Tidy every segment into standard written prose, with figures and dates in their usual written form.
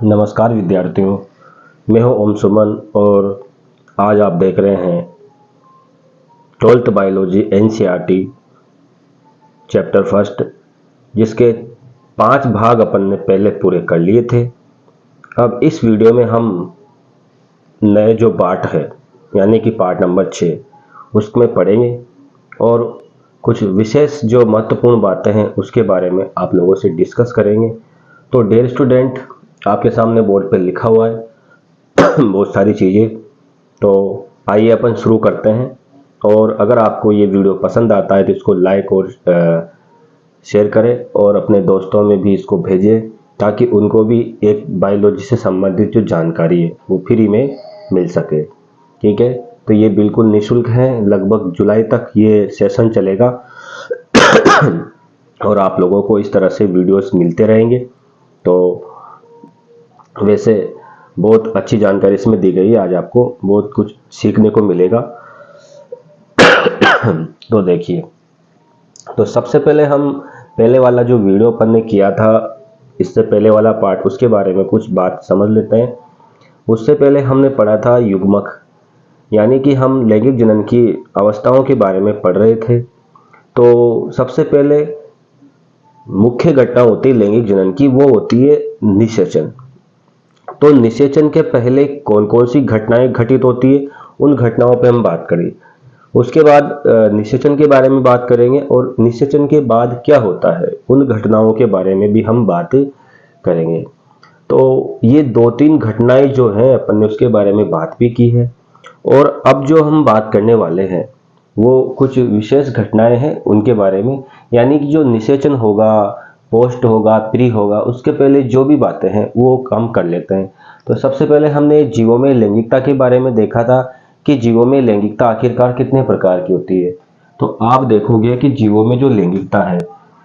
नमस्कार विद्यार्थियों, मैं हूं ओम सुमन और आज आप देख रहे हैं 12th biology NCERT chapter first, जिसके 5 भाग अपन ने पहले पूरे कर लिए थे। अब इस वीडियो में हम नए जो पार्ट है यानी कि पार्ट नंबर 6 उसमें पढ़ेंगे और कुछ विशेष जो महत्वपूर्ण बातें हैं उसके बारे में आप लोगों से डिस्कस करेंगे। तो डियर स्टूडेंट, आपके सामने बोर्ड पे लिखा हुआ है बहुत सारी चीज़ें। तो आइए अपन शुरू करते हैं। और अगर आपको ये वीडियो पसंद आता है तो इसको लाइक और शेयर करें और अपने दोस्तों में भी इसको भेजें ताकि उनको भी एक बायोलॉजी से संबंधित जो जानकारी है वो फ्री में मिल सके। ठीक है, तो ये बिल्कुल निःशुल्क है, लगभग जुलाई तक ये सेशन चलेगा और आप लोगों को इस तरह से वीडियोस मिलते रहेंगे। तो वैसे बहुत अच्छी जानकारी इसमें दी गई है, आज आपको बहुत कुछ सीखने को मिलेगा। तो देखिए, तो सबसे पहले हम पहले वाला जो वीडियो अपन ने किया था, इससे पहले वाला पार्ट, उसके बारे में कुछ बात समझ लेते हैं। उससे पहले हमने पढ़ा था युग्मक, यानी कि हम लैंगिक जनन की अवस्थाओं के बारे में पढ़ रहे थे। तो सबसे पहले मुख्य घटना होती है लैंगिक जनन की, वो होती है निषेचन। तो निषेचन के पहले कौन कौन सी घटनाएं घटित होती है उन घटनाओं पे हम बात करें। उसके बाद निषेचन के बारे में बात करेंगे और निषेचन के बाद क्या होता है उन घटनाओं के बारे में भी हम बात करेंगे। तो ये 2-3 घटनाएं जो हैं अपन ने उसके बारे में बात भी की है। और अब जो हम बात करने वाले हैं वो कुछ विशेष घटनाएं हैं उनके बारे में, यानी कि जो निषेचन होगा, पोस्ट होगा, प्री होगा, उसके पहले जो भी बातें हैं वो हम कर लेते हैं। तो सबसे पहले हमने जीवों में लैंगिकता के बारे में देखा था कि जीवों में लैंगिकता आखिरकार कितने प्रकार की होती है। तो आप देखोगे कि जीवों में जो लैंगिकता है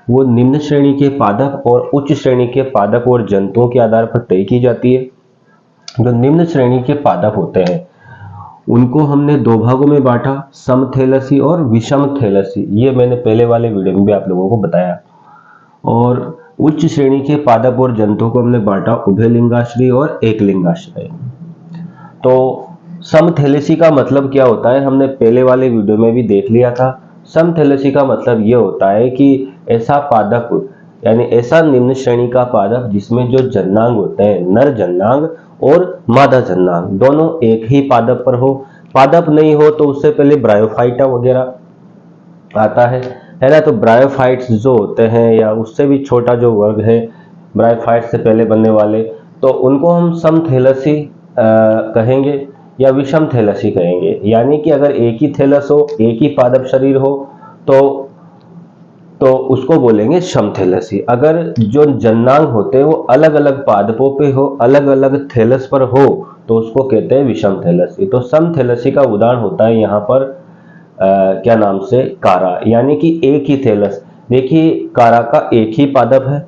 वो निम्न श्रेणी के पादप और उच्च श्रेणी के पादप और जंतुओं के आधार पर तय की जाती है। जो निम्न श्रेणी के पादप होते हैं उनको हमने 2 भागों में बांटा, समथैलेसी और विषमथैलेसी। ये मैंने पहले वाले वीडियो में भी आप लोगों को बताया। और उच्च श्रेणी के पादप और जंतुओं को हमने बांटा उभयलिंगाश्रयी और एकलिंगाश्रयी। तो समथैलेसी का मतलब क्या होता है हमने पहले वाले वीडियो में भी देख लिया था। समथैलेसी का मतलब ये होता है कि ऐसा पादप यानी ऐसा निम्न श्रेणी का पादप जिसमें जो जन्नांग होते हैं, नर जन्नांग और मादा जन्नांग, दोनों एक ही पादप पर हो। पादप नहीं हो तो उससे पहले ब्रायोफाइटा वगैरह आता है ना। तो ब्रायोफाइट्स जो होते हैं या उससे भी छोटा जो वर्ग है ब्रायोफाइट्स से पहले बनने वाले, तो उनको हम समथैलेसी कहेंगे या विषमथैलेसी कहेंगे। यानी कि अगर एक ही थैलस हो, एक ही पादप शरीर हो तो उसको बोलेंगे समथैलेसी। अगर जो जन्नांग होते हैं वो अलग अलग पादपों पे हो, अलग अलग थैलस पर हो, तो उसको कहते हैं विषमथैलेसी। तो समथैलेसी का उदाहरण होता है यहाँ पर क्या नाम से, कारा, यानी कि एक ही थैलस। देखिए कारा का एक ही पादप है,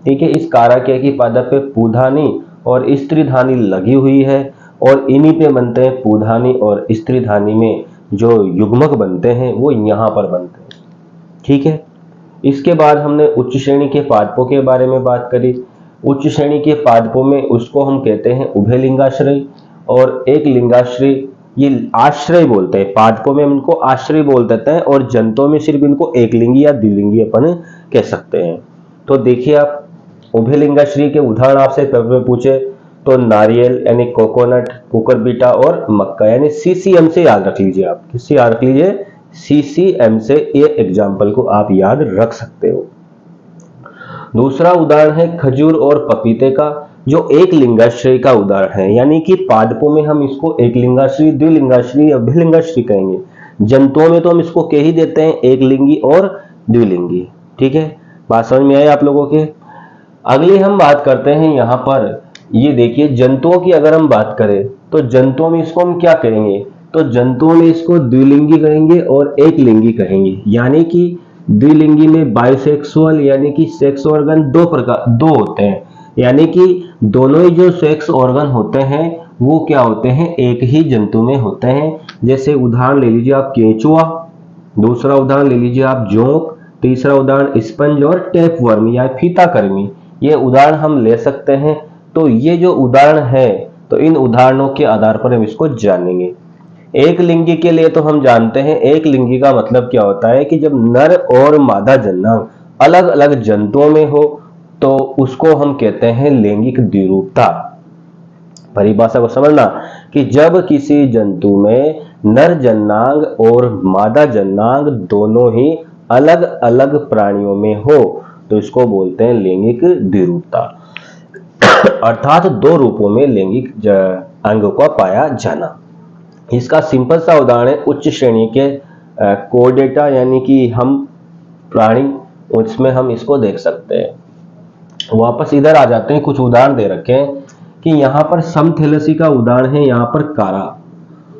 ठीक है। इस कारा के एक ही पादप पे पुधानी और स्त्रीधानी लगी हुई है और इन्हीं पे बनते हैं पुधानी और स्त्रीधानी में जो युग्मक बनते हैं वो यहाँ पर बनते हैं, ठीक है। इसके बाद हमने उच्च श्रेणी के पादपों के बारे में बात करी। उच्च श्रेणी के पादपों में उसको हम कहते हैं उभयलिंगाश्रयी और एक लिंगाश्रयी। ये आश्रय बोलते हैं, पादपों में हम इनको आश्रय बोल देते हैं और जंतुओं में सिर्फ इनको एकलिंगी या द्विलिंगी अपन कह सकते हैं। तो देखिए आप, उभयलिंगाश्रयी के उदाहरण आपसे पेपर में पूछे तो नारियल यानी कोकोनट, कुकुरबिटा और मक्का यानी सीसीएम से याद रख लीजिए। आप किससे याद रख लीजिए? सीसीएम से ये एग्जाम्पल को आप याद रख सकते हो। दूसरा उदाहरण है खजूर और पपीते का, जो एक लिंगाश्रयी का उदाहरण है। यानी कि पादपों में हम इसको एक लिंगाश्रयी, द्विलिंगाश्रयी या अभिलिंगाश्रयी कहेंगे। जंतुओं में तो हम इसको कह ही देते हैं एक लिंगी और द्विलिंगी, ठीक है। बात समझ में आई आप लोगों के? अगली हम बात करते हैं यहाँ पर, ये देखिए जंतुओं की अगर हम बात करें तो जंतुओं में इसको हम क्या कहेंगे? तो जंतुओं में इसको द्विलिंगी कहेंगे और एक लिंगी कहेंगे। यानी कि द्विलिंगी में बाइसेक्सुअल यानी कि सेक्स ऑर्गन दो होते हैं, यानी कि दोनों ही जो सेक्स ऑर्गन होते हैं वो क्या होते हैं? एक ही जंतु में होते हैं। जैसे उदाहरण ले लीजिए आप केंचुआ, दूसरा उदाहरण ले लीजिए आप जोंक, तीसरा उदाहरण स्पंज और टेपवर्म या फीताकृमि। ये उदाहरण हम ले सकते हैं तो ये जो उदाहरण है, तो इन उदाहरणों के आधार पर हम इसको जानेंगे। एक लिंगी के लिए तो हम जानते हैं, एक लिंगी का मतलब क्या होता है कि जब नर और मादा जन्नांग अलग अलग जंतुओं में हो तो उसको हम कहते हैं लैंगिक द्विरूपता। परिभाषा को समझना कि जब किसी जंतु में नर जन्नांग और मादा जन्नांग दोनों ही अलग अलग प्राणियों में हो तो इसको बोलते हैं लैंगिक द्विरूपता। अर्थात दो रूपों में लैंगिक अंग को पाया जाना। इसका सिंपल सा उदाहरण है उच्च श्रेणी के कोडेटा, यानी कि हम प्राणी, उसमें हम इसको देख सकते हैं। वापस इधर आ जाते हैं, कुछ उदाहरण दे रखे हैं कि यहाँ पर समथैलेसी का उदाहरण है यहाँ पर कारा,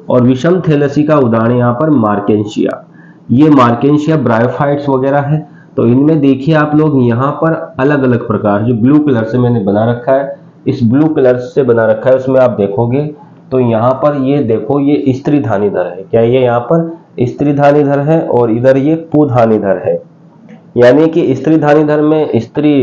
और विषम थैलेसी का उदाहरण यहाँ पर मार्केंशिया। ये मार्केंशिया ब्रायोफाइट्स वगैरह है। तो इनमें देखिए आप लोग यहाँ पर अलग अलग प्रकार, जो ब्लू कलर से मैंने बना रखा है, इस ब्लू कलर से बना रखा है, उसमें आप देखोगे तो यहाँ पर ये देखो, ये स्त्रीधानीधर है। क्या ये यहाँ पर स्त्रीधानीधर है और इधर ये पुधानीधर है। यानी कि स्त्रीधानीधर में स्त्री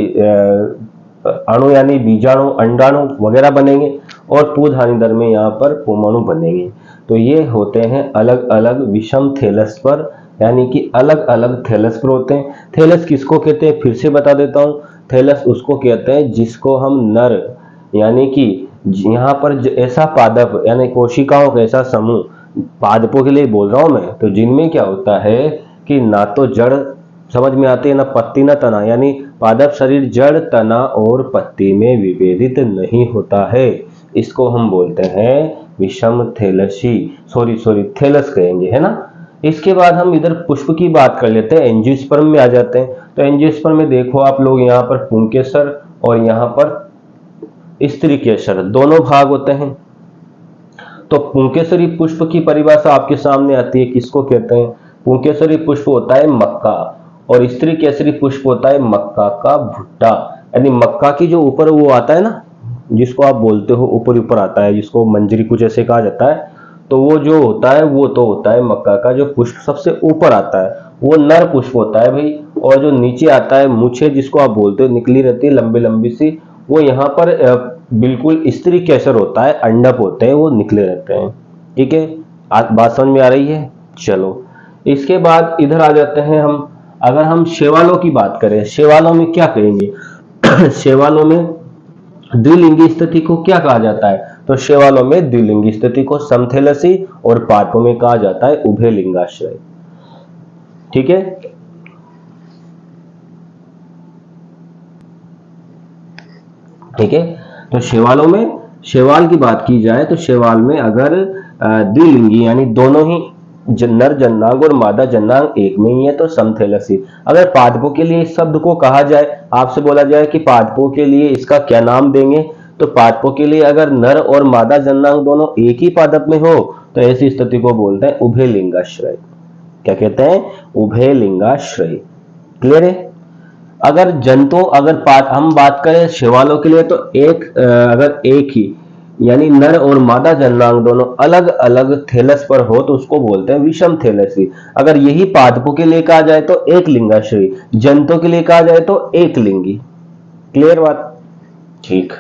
अणु यानी बीजाणु, अंडाणु वगैरह बनेंगे, और पुधानीधर में यहाँ पर पुंमाणु बनेंगे। तो ये होते हैं अलग अलग विषम थैलस पर, यानी कि अलग अलग थैलस पर होते हैं। थैलस किसको कहते हैं फिर से बता देता हूँ। थैलस उसको कहते हैं जिसको हम नर, यानी कि यहाँ पर ऐसा पादप यानी कोशिकाओं का ऐसा समूह, पादपों के लिए बोल रहा हूं मैं, तो जिनमें क्या होता है कि ना तो जड़ समझ में आती है, ना पत्ती ना तना, यानी पादप शरीर जड़, तना और पत्ती में विभेदित नहीं होता है। इसको हम बोलते हैं विषम थैलसी, सॉरी थैलस कहेंगे, है ना। इसके बाद हम इधर पुष्प की बात कर लेते हैं, एंजियोस्पर्म में आ जाते हैं। तो एंजियोस्पर्म में देखो आप लोग, यहाँ पर पुंकेसर और यहाँ पर स्त्री केसर दोनों भाग होते हैं। तो पुंकेसरी पुष्प की परिभाषा आपके सामने आती है, किसको कहते हैं। पुंकेसरी पुष्प होता है मक्का, और स्त्री केसरी पुष्प होता है मक्का का भुट्टा। यानी मक्का की जो ऊपर वो आता है ना, जिसको आप बोलते हो ऊपर ऊपर आता है, जिसको मंजरी कुछ ऐसे कहा जाता है, तो वो जो होता है वो तो होता है मक्का का जो पुष्प सबसे ऊपर आता है, वो नर पुष्प होता है भाई। और जो नीचे आता है मुछे, जिसको आप बोलते हो निकली रहती है लंबी लंबी सी, वो यहाँ पर बिल्कुल स्त्री केसर होता है, अंडक होते हैं, वो निकले रहते हैं। ठीक है, बात समझ में आ रही है। चलो इसके बाद इधर आ जाते हैं हम। अगर हम शैवालों की बात करें, शैवालों में क्या करेंगे शैवालों में द्विलिंगी स्थिति को क्या कहा जाता है। तो शैवालों में द्विलिंगी स्थिति को समथैलेसी, और पादपों में कहा जाता है उभयलिंगाश्रय। ठीक है, ठीक है। तो शैवालों में, शैवाल की बात की जाए तो शैवाल में अगर द्विलिंगी यानी दोनों ही नर जन्नांग और मादा जन्नांग एक में ही है तो समथैलेसी। अगर पादपों के लिए इस शब्द को कहा जाए, आपसे बोला जाए कि पादपों के लिए इसका क्या नाम देंगे, तो पादपों के लिए अगर नर और मादा जन्नांग दोनों एक ही पादप में हो तो ऐसी स्थिति को बोलते हैं उभयलिंगाश्रय। क्या कहते हैं, उभयलिंगाश्रय। क्लियर है। अगर जंतु, अगर हम बात करें शैवालों के लिए, तो अगर एक ही यानी नर और मादा जन्नांग दोनों अलग अलग थैलस पर हो तो उसको बोलते हैं विषम थैलेसी। अगर यही पादपों के लिए कहा जाए तो एक लिंगाश्रयी, जंतु के लिए कहा जाए तो एक लिंगी। क्लियर बात। ठीक।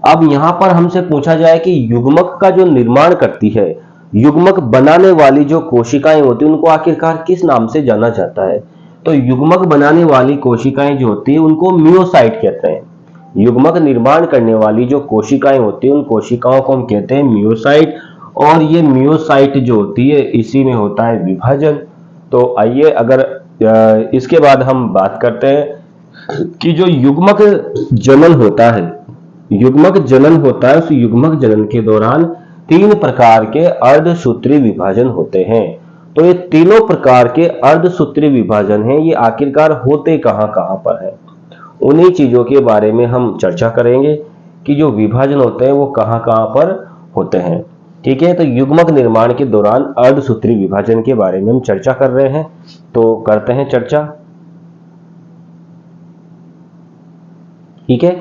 अब यहां पर हमसे पूछा जाए कि युग्मक का जो निर्माण करती है, युग्मक बनाने वाली जो कोशिकाएं होती है, उनको आखिरकार किस नाम से जाना जाता है। तो युग्मक बनाने वाली कोशिकाएं जो होती है उनको मियोसाइट कहते हैं। युग्मक निर्माण करने वाली जो कोशिकाएं होती है उन कोशिकाओं को हम कहते हैं मियोसाइट। और ये मियोसाइट जो होती है इसी में होता है विभाजन। तो आइए अगर इसके बाद हम बात करते हैं कि जो युग्मक जनन होता है, युग्मक जनन होता है, उस युग्मक जनन के दौरान 3 प्रकार के अर्धसूत्री विभाजन होते हैं। तो ये तीनों प्रकार के अर्धसूत्री विभाजन हैं, ये आखिरकार होते कहां कहां पर है, उन्हीं चीजों के बारे में हम चर्चा करेंगे कि जो विभाजन होते हैं वो कहां कहां पर होते हैं। ठीक है, तो युग्मक निर्माण के दौरान अर्धसूत्री विभाजन के बारे में हम चर्चा कर रहे हैं, तो करते हैं चर्चा। ठीक है,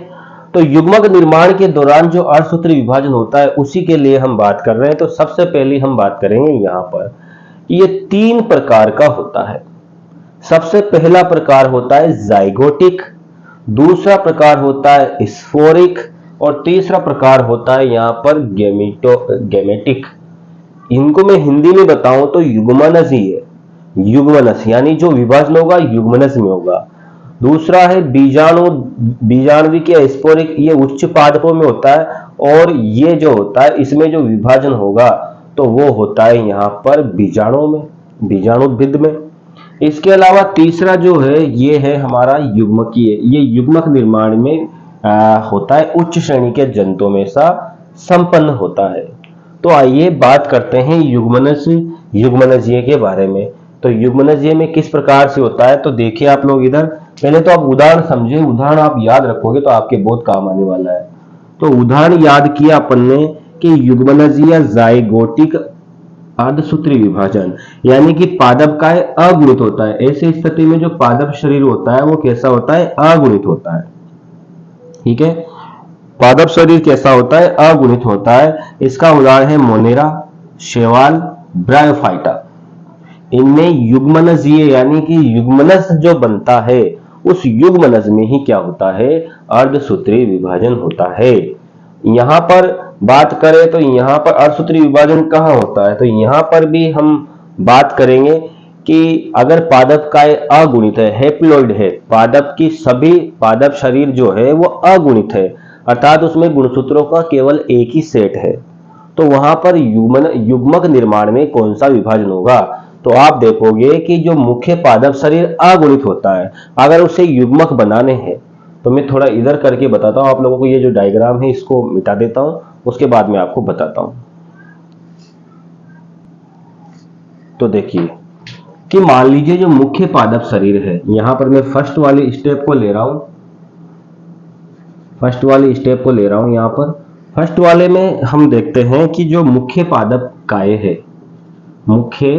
तो युग्मक निर्माण के दौरान जो अर्धसूत्री विभाजन होता है उसी के लिए हम बात कर रहे हैं। तो सबसे पहले हम बात करेंगे यहां पर, ये 3 प्रकार का होता है। सबसे पहला प्रकार होता है जाइगोटिक, दूसरा प्रकार होता है स्फोरिक, और तीसरा प्रकार होता है यहाँ पर गैमेटिक। इनको मैं हिंदी में बताऊं तो युग्मनज ही है, युग्मनज यानी जो विभाजन होगा युग्मनज में होगा। दूसरा है बीजाणुविक या स्पोरिक, ये उच्च पादपों में होता है और ये जो होता है इसमें जो विभाजन होगा तो वो होता है यहाँ पर बीजाणुओं में, बीजाणुद्भिद में। इसके अलावा तीसरा जो है ये है हमारा युग्मकीय, ये युग्मक निर्माण में होता है, उच्च श्रेणी के जंतुओं में सा संपन्न होता है। तो आइए बात करते हैं युग्मनजीय के बारे में। तो युग्मनजीय में किस प्रकार से होता है, तो देखिए आप लोग इधर पहले तो आप उदाहरण समझे, उदाहरण आप याद रखोगे तो आपके बहुत काम आने वाला है। तो उदाहरण याद किया अपन ने कि युग्मनजीय जाइगोटिक अर्धसूत्री विभाजन, यानी कि पादप काय अगुणित होता है। ऐसी स्थिति में जो पादप शरीर होता है वो कैसा होता है, अगुणित होता है। ठीक है, पादप शरीर कैसा होता है, अगुणित होता है। इसका उदाहरण है मोनेरा, शैवाल, ब्रायोफाइटा। इनमें युग्मनजीय यानी कि युग्मनज जो बनता है उस युग्मनज में ही क्या होता है, अर्धसूत्री विभाजन होता है। यहां पर बात करें तो यहां पर अर्धसूत्री विभाजन कहां होता है, तो यहां पर भी हम बात करेंगे कि अगर पादप काय अगुणित है, हैप्लॉइड है, पादप की सभी पादप शरीर जो है वो अगुणित है, अर्थात उसमें गुणसूत्रों का केवल एक ही सेट है, तो वहां पर युग्मक निर्माण में कौन सा विभाजन होगा, तो आप देखोगे कि जो मुख्य पादप शरीर अगुणित होता है, अगर उसे युग्मक बनाने हैं तो मैं थोड़ा इधर करके बताता हूं आप लोगों को। ये जो डायग्राम है इसको मिटा देता हूं, उसके बाद में आपको बताता हूं। तो देखिए कि मान लीजिए जो मुख्य पादप शरीर है, यहां पर मैं फर्स्ट वाली स्टेप को ले रहा हूं, यहां पर फर्स्ट वाले में हम देखते हैं कि जो मुख्य पादप काय है, मुख्य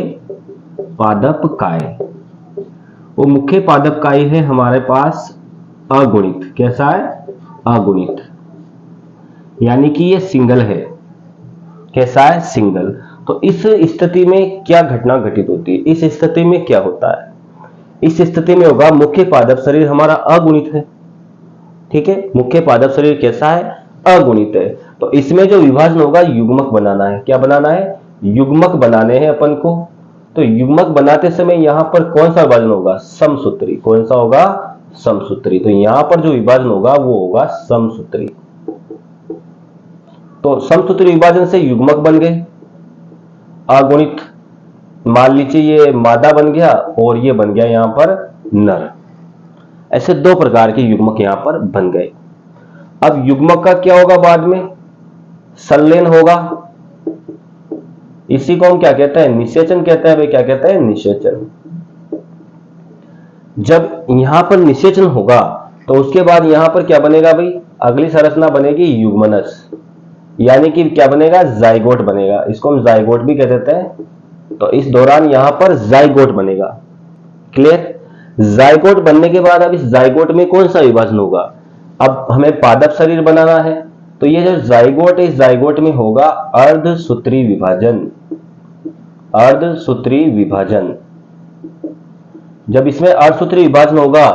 पादप काय, वो मुख्य पादप काय है हमारे पास अगुणित। कैसा है, अगुणित, यानी कि ये सिंगल है। कैसा है, सिंगल। तो इस स्थिति में क्या घटना घटित होती है, इस स्थिति में क्या होता है, इस स्थिति में होगा मुख्य पादप शरीर हमारा अगुणित है। ठीक है, मुख्य पादप शरीर कैसा है, अगुणित है। तो इसमें जो विभाजन होगा युग्मक बनाना है। क्या बनाना है, युग्मक बनाने हैं अपन को। तो युग्मक बनाते समय यहां पर कौन सा विभाजन होगा, समसूत्री। कौन सा होगा, समसूत्री। तो यहां पर जो विभाजन होगा वो होगा समसूत्री। तो समसूत्री विभाजन से युग्मक बन गए अगुणित। मान लीजिए ये मादा बन गया और ये बन गया यहां पर नर। ऐसे दो प्रकार के युग्मक यहां पर बन गए। अब युग्मक का क्या होगा, बाद में संलयन होगा। इसी को हम क्या कहते हैं, निषेचन कहते हैं भाई। क्या कहते हैं, निषेचन। जब यहां पर निषेचन होगा तो उसके बाद यहां पर क्या बनेगा भाई, अगली संरचना बनेगी युग्मनज, यानी कि क्या बनेगा, जाइगोट बनेगा। इसको हम जाइगोट भी कह देते हैं। तो इस दौरान यहां पर जाइगोट बनेगा। क्लियर। जाइगोट बनने के बाद अब इस जाइगोट में कौन सा विभाजन होगा, अब हमें पादप शरीर बनाना है, तो ये जो जाइगोट है इस जाइगोट में होगा अर्धसूत्री विभाजन। अर्धसूत्री विभाजन। जब इसमें अर्धसूत्री विभाजन होगा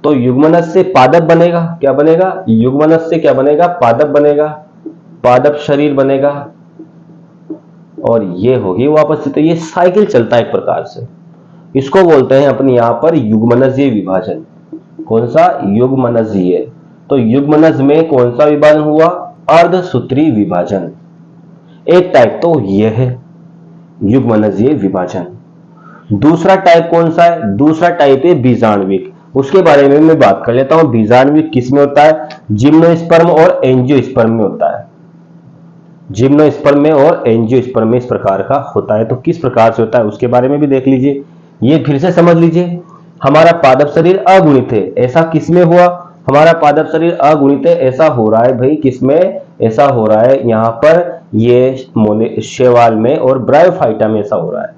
तो युग्मनज से पादप बनेगा। क्या बनेगा, युग्मनज से क्या बनेगा, पादप बनेगा, पादप शरीर बनेगा, और ये होगी वापस से। तो ये साइकिल चलता है एक प्रकार से। इसको बोलते हैं अपन यहां पर युग्मनजीय विभाजन। कौन सा, युग्मनजीय। तो युग्मनज में कौन सा विभाजन हुआ, अर्धसूत्री विभाजन। एक टाइप तो यह है युग्मनजीय विभाजन। दूसरा टाइप कौन सा है, दूसरा टाइप है बीजाणुविक। उसके बारे में मैं बात कर लेता हूं। बीजाणुविक किसमें होता है, जिम्नोस्पर्म और एंजियोस्पर्म में होता है। जिम्नोस्पर्म में और एंजियोस्पर्म में इस प्रकार का होता है। तो किस प्रकार से होता है उसके बारे में भी देख लीजिए। ये फिर से समझ लीजिए, हमारा पादप शरीर अगुणित है, ऐसा किसमें हुआ, हमारा पादप शरीर अगुणित है, ऐसा हो रहा है भाई किसमें, ऐसा हो रहा है यहां पर ये शैवाल में और ब्रायोफाइटा में ऐसा हो रहा है।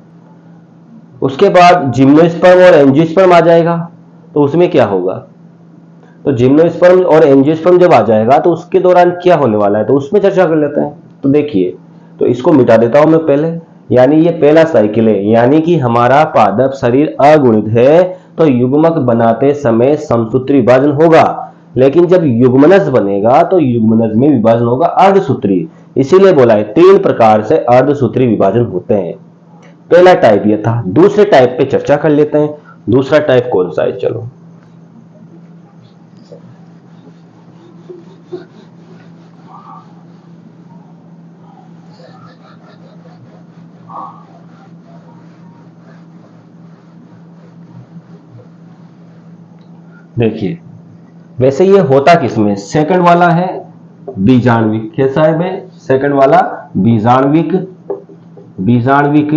उसके बाद जिम्नोस्पर्म और एंजियोस्पर्म आ जाएगा, तो उसमें क्या होगा, तो जिम्नोस्पर्म और एंजियोस्पर्म जब आ जाएगा तो उसके दौरान क्या होने वाला है, तो उसमें चर्चा कर लेते हैं। तो देखिए, तो इसको मिटा देता हूं मैं पहले। यानी ये पहला साइकिल है, यानी कि हमारा पादप शरीर अगुणित है तो युग्मक बनाते समय समसूत्री विभाजन होगा। लेकिन जब युग्मनज बनेगा तो युग्मनज में विभाजन होगा अर्धसूत्री। इसीलिए बोला है 3 प्रकार से अर्धसूत्री विभाजन होते हैं। पहला टाइप यह था। दूसरे टाइप पे चर्चा कर लेते हैं। दूसरा टाइप कौन सा है, चलो देखिए। वैसे ये होता किसमें, सेकंड वाला है बीजाणविक। कैसा है भाई, सेकंड वाला बीजाणविक। बीजाणविक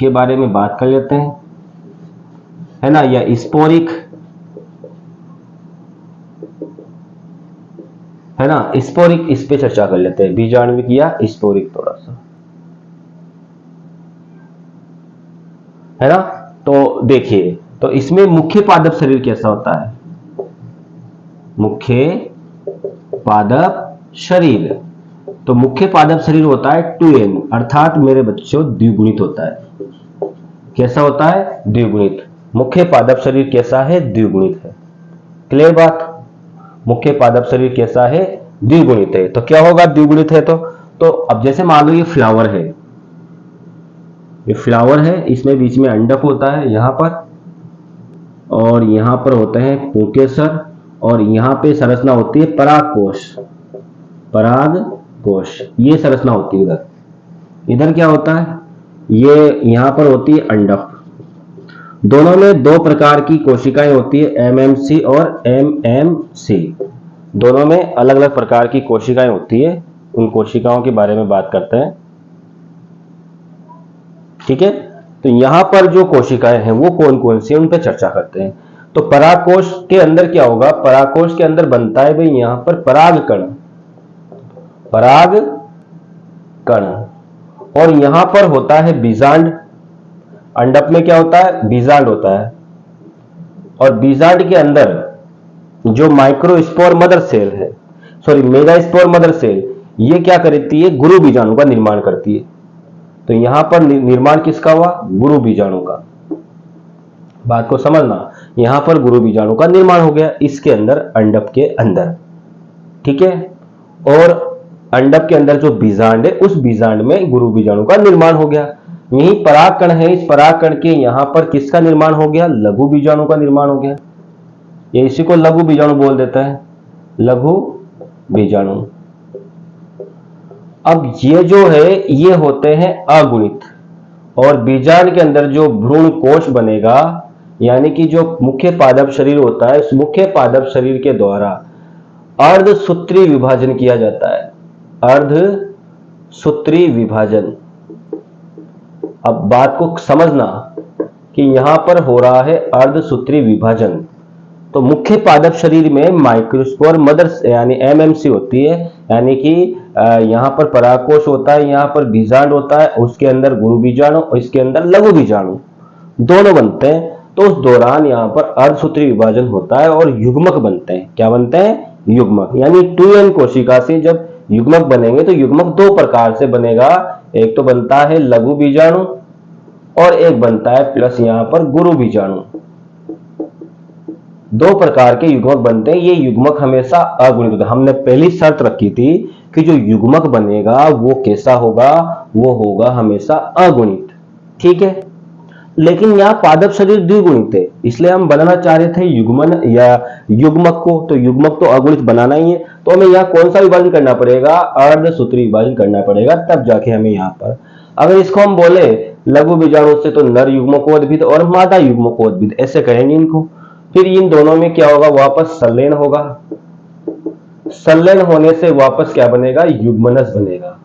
के बारे में बात कर लेते हैं, है ना, या स्पोरिक, है ना, स्पोरिक, इस पे चर्चा कर लेते हैं, बीजाणविक या स्पोरिक थोड़ा सा, है ना। तो देखिए, तो इसमें मुख्य पादप शरीर कैसा होता है, मुख्य पादप शरीर, तो मुख्य पादप शरीर होता है 2n, अर्थात मेरे बच्चों द्विगुणित होता है। कैसा होता है, द्विगुणित। मुख्य पादप शरीर कैसा है, द्विगुणित है। क्लियर बात, मुख्य पादप शरीर कैसा है, द्विगुणित है। तो क्या होगा, द्विगुणित है तो अब जैसे मान लो ये फ्लावर है, ये फ्लावर है, इसमें बीच में अंडक होता है यहां पर, और यहां पर होते हैं पुंकेसर, और यहां पे संरचना होती है परागकोश। परागकोश ये संरचना होती है। इधर इधर क्या होता है, ये यहां पर होती है अंडक। दोनों में 2 प्रकार की कोशिकाएं होती है, एमएमसी और एमएमसी। दोनों में अलग अलग प्रकार की कोशिकाएं होती है। उन कोशिकाओं के बारे में बात करते हैं, ठीक है। तो यहां पर जो कोशिकाएं हैं वो कौन कौन सी, उन पर चर्चा करते हैं। तो परागकोश के अंदर क्या होगा, परागकोश के अंदर बनता है भाई यहां पर परागकण, परागकण, और यहां पर होता है बीजांड। अंडक में क्या होता है, बीजांड होता है, और बीजांड के अंदर जो माइक्रोस्पोर मदर सेल है, सॉरी मेगास्पोर मदर सेल, ये क्या करती है, गुरु बीजाणु का निर्माण करती है। तो यहां पर निर्माण किसका हुआ, गुरु बीजाणु का। बात को समझना, यहां पर गुरु बीजाणु का निर्माण हो गया इसके अंदर, अंडक के अंदर, ठीक है। और अंडक के अंदर जो बीजांड है, उस बीजांड में गुरु बीजाणु का निर्माण हो गया। यही परागकण है, इस परागकण के यहां पर किसका निर्माण हो गया, लघु बीजाणु का निर्माण हो गया। ये इसी को लघु बीजाणु बोल देता है, लघु बीजाणु। अब ये जो है ये होते हैं अगुणित, और बीजांड के अंदर जो भ्रूण कोश बनेगा, यानी कि जो मुख्य पादप शरीर होता है, उस मुख्य पादप शरीर के द्वारा अर्धसूत्री विभाजन किया जाता है, अर्धसूत्री विभाजन। अब बात को समझना कि यहां पर हो रहा है अर्धसूत्री विभाजन। तो मुख्य पादप शरीर में माइक्रोस्पोर मदर यानी एमएमसी होती है, यानी कि यहां पर परागकोश होता है, यहां पर बीजांड होता है, उसके अंदर गुरु बीजाणु और इसके अंदर लघु बीजाणु, दोनों बनते हैं। तो उस दौरान यहां पर अर्धसूत्री विभाजन होता है और युग्मक बनते हैं। क्या बनते हैं, युग्मक। यानी 2n कोशिका से जब युग्मक बनेंगे तो युग्मक 2 प्रकार से बनेगा, एक तो बनता है लघु बीजाणु और एक बनता है प्लस यहां पर गुरु बीजाणु। 2 प्रकार के युग्मक बनते हैं। ये युग्मक हमेशा अगुणित होता है। हमने पहली शर्त रखी थी कि जो युग्मक बनेगा वो कैसा होगा, वो होगा हमेशा अगुणित, ठीक है। लेकिन यहाँ पादप शरीर द्विगुणित है, इसलिए हम बनाना चाह रहे थे युग्मन या युग्मक को। तो युग्मक तो अगुणित बनाना ही है, तो हमें यहाँ कौन सा विभाजन करना पड़ेगा, अर्धसूत्री विभाजन करना पड़ेगा, तब जाके हमें यहाँ पर, अगर इसको हम बोले लघु बीजाणु से, तो नर युग्मकोद्भिद और मादा युग्मकोद्भिद ऐसे कहेंगे इनको। फिर इन दोनों में क्या होगा, वापस संलयन होगा। संलयन होने से वापस क्या बनेगा, युग्मनज बनेगा।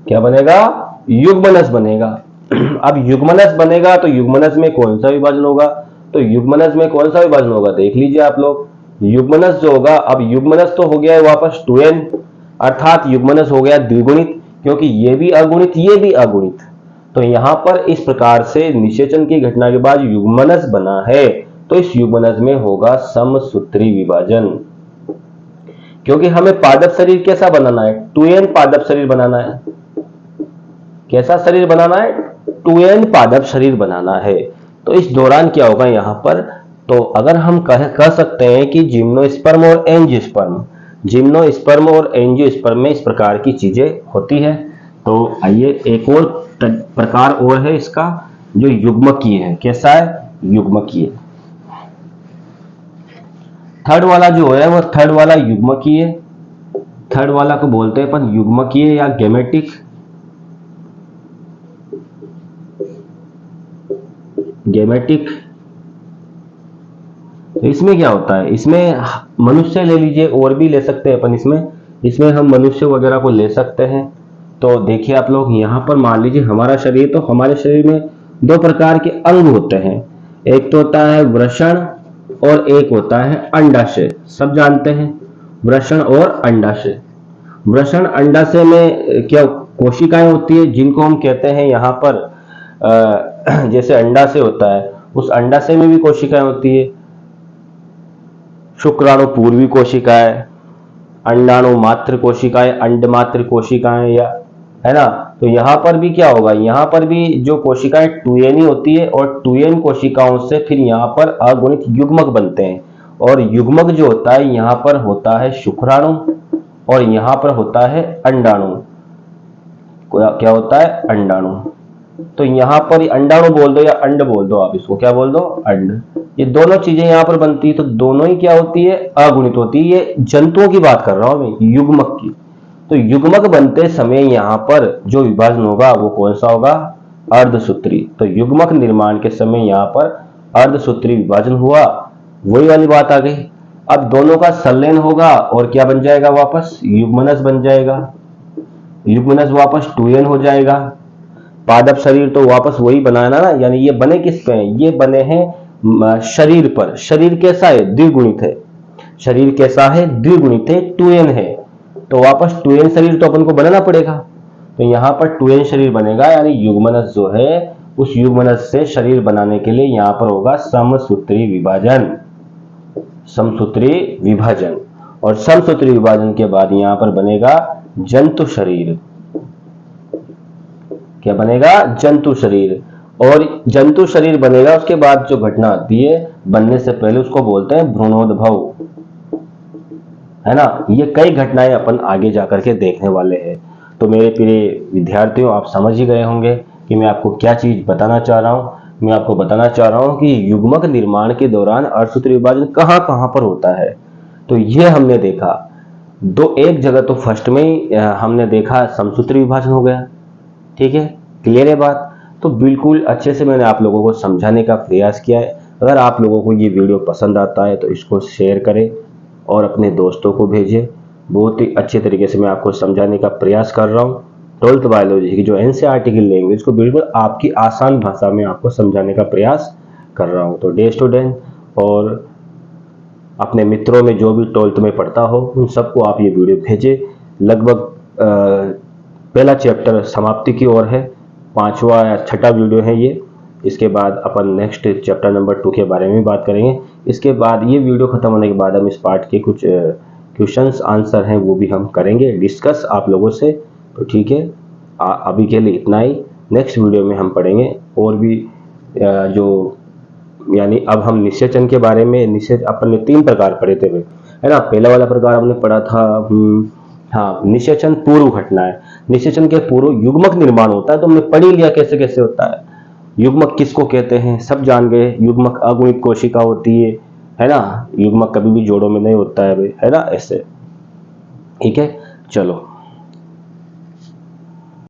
क्या बनेगा, युग्मनज बनेगा। अब युग्मनज बनेगा तो युग्मनज में कौन सा विभाजन होगा, तो युग्मनज में कौन सा विभाजन होगा, देख लीजिए आप लोग। युग्मनज जो होगा, अब युग्मनज तो हो गया है वापस 2n, अर्थात युग्मनज हो गया द्विगुणित, क्योंकि ये भी अगुणित ये भी अगुणित। तो यहां पर इस प्रकार से निषेचन की घटना के बाद युग्मनज बना है, तो इस युग्मनज में होगा समसूत्री विभाजन। क्योंकि हमें पादप शरीर कैसा बनाना है, 2n पादप शरीर बनाना है। कैसा शरीर बनाना है, 2n पादप शरीर बनाना है। तो इस दौरान क्या होगा, यहां पर तो अगर हम कह सकते हैं कि जिम्नोस्पर्म और एंजियोस्पर्म, जिम्नोस्पर्म और एंजियोस्पर्म में इस प्रकार की चीजें होती है। तो आइए एक और प्रकार और है इसका, जो युग्मकीय है। कैसा है? युग्मकीय। थर्ड वाला जो है वो थर्ड वाला युग्मकीय, थर्ड वाला को बोलते हैं अपन युग्मकीय या गेमेटिक। गेमेटिक तो इसमें क्या होता है? इसमें मनुष्य ले लीजिए, और भी ले सकते हैं अपन इसमें हम मनुष्य वगैरह को ले सकते हैं। तो देखिए आप लोग, यहाँ पर मान लीजिए हमारा शरीर, तो हमारे शरीर में दो प्रकार के अंग होते हैं। एक तो होता है वृषण और एक होता है अंडाशय। सब जानते हैं वृषण और अंडाशय। वृषण अंडाशय में क्या कोशिकाएं होती है, जिनको हम कहते हैं यहाँ पर जैसे अंडाशय होता है, उस अंडाशय में भी कोशिकाएं होती है। शुक्राणु पूर्वी कोशिकाएं, अंडाणु मात्र कोशिकाएं, अंडमात्र कोशिकाएं, या है ना। तो यहाँ पर भी क्या होगा? यहाँ पर भी जो कोशिकाएं 2n होती है, और 2n कोशिकाओं से फिर यहाँ पर अगुणित युग्मक बनते हैं। और युग्मक जो होता है यहाँ पर होता है शुक्राणु, और यहाँ पर होता है अंडाणु। क्या होता है? अंडाणु। तो यहाँ पर अंडाणु बोल दो या अंड बोल दो, आप इसको क्या बोल दो? अंड। ये दोनों चीजें यहाँ पर बनती है, तो दोनों ही क्या होती है? अगुणित होती है। ये जंतुओं की बात कर रहा हूं मैं, युग्मक की। तो युग्मक बनते समय यहाँ पर जो विभाजन होगा वो कौन सा होगा? अर्धसूत्री। तो युग्मक निर्माण के समय यहाँ पर अर्धसूत्री विभाजन हुआ, वही वाली बात आ गई। अब दोनों का संलयन होगा और क्या बन जाएगा? वापस युग्मनस बन जाएगा। युग्मनस वापस 2n हो जाएगा। पादप शरीर तो वापस वही बनाना ना, यानी ये बने किस पे हैं? ये बने हैं शरीर पर। शरीर कैसा है? द्विगुणित है। शरीर कैसा है? द्विगुणित है, 2n है। तो वापस 2n शरीर तो अपन को बनाना पड़ेगा। तो यहाँ पर 2n शरीर बनेगा, यानी युग्मनस जो है उस युग्मनस से शरीर बनाने के लिए यहाँ पर होगा समसूत्री विभाजन। समसूत्री विभाजन, और समसूत्री विभाजन के बाद यहाँ पर बनेगा जंतु शरीर। क्या बनेगा? जंतु शरीर। और जंतु शरीर बनेगा, उसके बाद जो घटना आती है बनने से पहले, उसको बोलते हैं भ्रूणोद्भव, है ना। ये कई घटनाएं अपन आगे जाकर के देखने वाले हैं। तो मेरे प्रिय विद्यार्थियों, आप समझ ही गए होंगे कि मैं आपको क्या चीज बताना चाह रहा हूं। मैं आपको बताना चाह रहा हूं कि युग्मक निर्माण के दौरान अर्धसूत्री विभाजन कहां कहां पर होता है। तो ये हमने देखा एक जगह, तो फर्स्ट में ही हमने देखा समसूत्री विभाजन हो गया। ठीक है, क्लियर है बात? तो बिल्कुल अच्छे से मैंने आप लोगों को समझाने का प्रयास किया है। अगर आप लोगों को ये वीडियो पसंद आता है तो इसको शेयर करें और अपने दोस्तों को भेजें। बहुत ही अच्छे तरीके से मैं आपको समझाने का प्रयास कर रहा हूँ। 12th बायोलॉजी की जो एनसीईआरटी की लैंग्वेज को बिल्कुल आपकी आसान भाषा में आपको समझाने का प्रयास कर रहा हूँ। तो डे स्टूडेंट और अपने मित्रों में जो भी 12th में पढ़ता हो, उन सबको आप ये वीडियो भेजें। लगभग पहला चैप्टर समाप्ति की ओर है, 5वां या 6ठा वीडियो है ये। इसके बाद अपन नेक्स्ट चैप्टर नंबर 2 के बारे में बात करेंगे। इसके बाद ये वीडियो खत्म होने के बाद हम इस पार्ट के कुछ क्वेश्चंस आंसर हैं वो भी हम करेंगे डिस्कस आप लोगों से। तो ठीक है, अभी के लिए इतना ही। नेक्स्ट वीडियो में हम पढ़ेंगे और भी जो, यानी अब हम निषेचन के बारे में। अपन ने 3 प्रकार पढ़े थे, है ना। पहला वाला प्रकार हमने पढ़ा था हाँ, निषेचन पूर्व घटना है। निषेचन के पूर्व युग्मक निर्माण होता है, तो हमने पढ़ ही लिया कैसे कैसे होता है। युग्मक किसको कहते हैं सब जान गए। युग्मक अगुणित कोशिका होती है ना। युग्मक कभी भी जोड़ों में नहीं होता है ना, ऐसे। ठीक है, चलो।